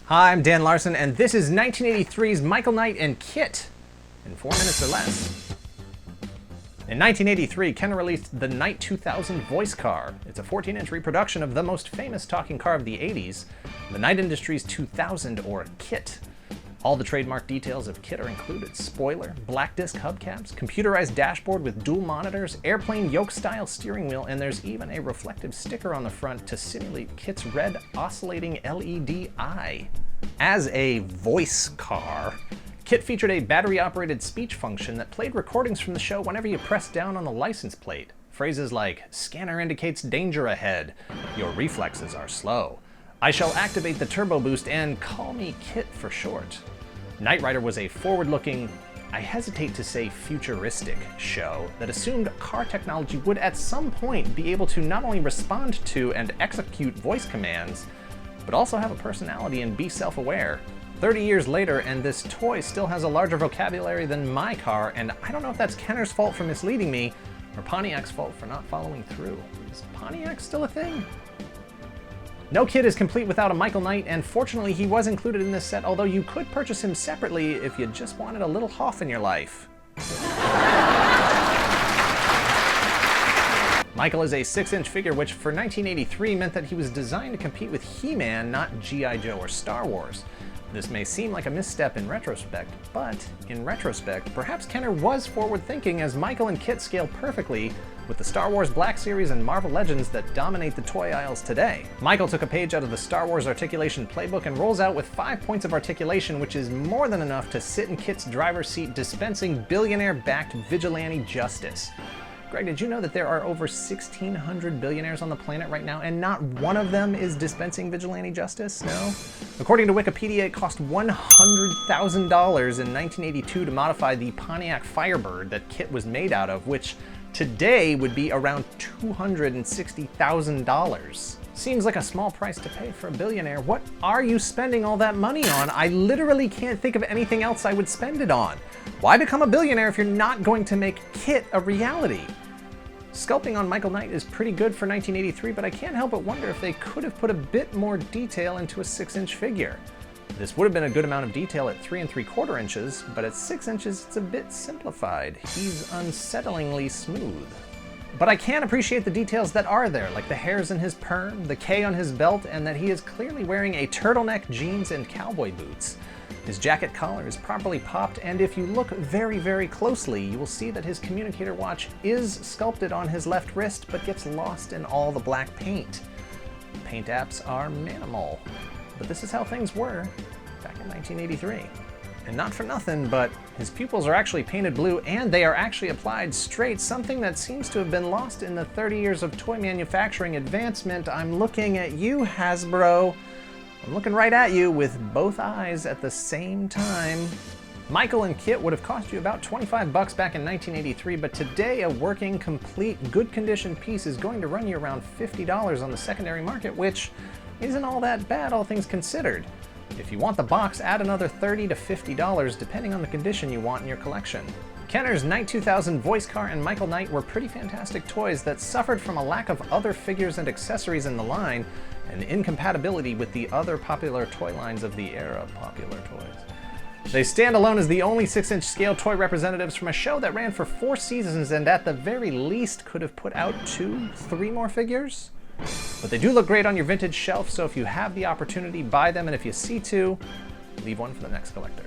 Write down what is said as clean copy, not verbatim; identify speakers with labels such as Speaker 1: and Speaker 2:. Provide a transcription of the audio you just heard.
Speaker 1: Hi, I'm Dan Larson, and this is 1983's Michael Knight and KITT in 4 minutes or less. In 1983, Kenner released the Knight 2000 voice car. It's a 14-inch reproduction of the most famous talking car of the 80s, the Knight Industries 2000, or KITT. All the trademark details of KITT are included: spoiler, black disc hubcaps, computerized dashboard with dual monitors, airplane yoke-style steering wheel, and there's even a reflective sticker on the front to simulate KITT's red oscillating LED eye. As a voice car, KITT featured a battery-operated speech function that played recordings from the show whenever you pressed down on the license plate. Phrases like, "Scanner indicates danger ahead," "Your reflexes are slow," "I shall activate the turbo boost," and "Call me KITT for short." Knight Rider was a forward-looking, I hesitate to say futuristic, show that assumed car technology would at some point be able to not only respond to and execute voice commands, but also have a personality and be self-aware. 30 years later, and this toy still has a larger vocabulary than my car, and I don't know if that's Kenner's fault for misleading me, or Pontiac's fault for not following through. Is Pontiac still a thing? No KITT is complete without a Michael Knight, and fortunately he was included in this set, although you could purchase him separately if you just wanted a little Hoff in your life. Michael is a 6-inch figure, which for 1983 meant that he was designed to compete with He-Man, not G.I. Joe or Star Wars. This may seem like a misstep in retrospect, but in retrospect, perhaps Kenner was forward-thinking, as Michael and KITT scale perfectly with the Star Wars Black Series and Marvel Legends that dominate the toy aisles today. Michael took a page out of the Star Wars articulation playbook and rolls out with 5 points of articulation, which is more than enough to sit in KITT's driver's seat dispensing billionaire-backed vigilante justice. Greg, did you know that there are over 1,600 billionaires on the planet right now, and not one of them is dispensing vigilante justice? No? According to Wikipedia, it cost $100,000 in 1982 to modify the Pontiac Firebird that KITT was made out of, which today would be around $260,000. Seems like a small price to pay for a billionaire. What are you spending all that money on? I literally can't think of anything else I would spend it on. Why become a billionaire if you're not going to make KITT a reality? Sculpting on Michael Knight is pretty good for 1983, but I can't help but wonder if they could have put a bit more detail into a 6-inch figure. This would have been a good amount of detail at 3 3/4 inches, but at 6 inches it's a bit simplified. He's unsettlingly smooth. But I can appreciate the details that are there, like the hairs in his perm, the K on his belt, and that he is clearly wearing a turtleneck, jeans, and cowboy boots. His jacket collar is properly popped, and if you look very, very closely, you will see that his communicator watch is sculpted on his left wrist, but gets lost in all the black paint. Paint apps are minimal, but this is how things were back in 1983. And not for nothing, but his pupils are actually painted blue, and they are actually applied straight, something that seems to have been lost in the 30 years of toy manufacturing advancement. I'm looking at you, Hasbro. I'm looking right at you with both eyes at the same time. Michael and KITT would have cost you about $25 back in 1983, but today a working, complete, good condition piece is going to run you around $50 on the secondary market, which isn't all that bad, all things considered. If you want the box, add another $30 to $50 depending on the condition you want in your collection. Kenner's Knight 2000 voice car and Michael Knight were pretty fantastic toys that suffered from a lack of other figures and accessories in the line, and incompatibility with the other popular toy lines of the era of popular toys. They stand alone as the only 6-inch scale toy representatives from a show that ran for 4 seasons and at the very least could have put out 2, 3 more figures. But they do look great on your vintage shelf, so if you have the opportunity, buy them, and if you see to, leave one for the next collector.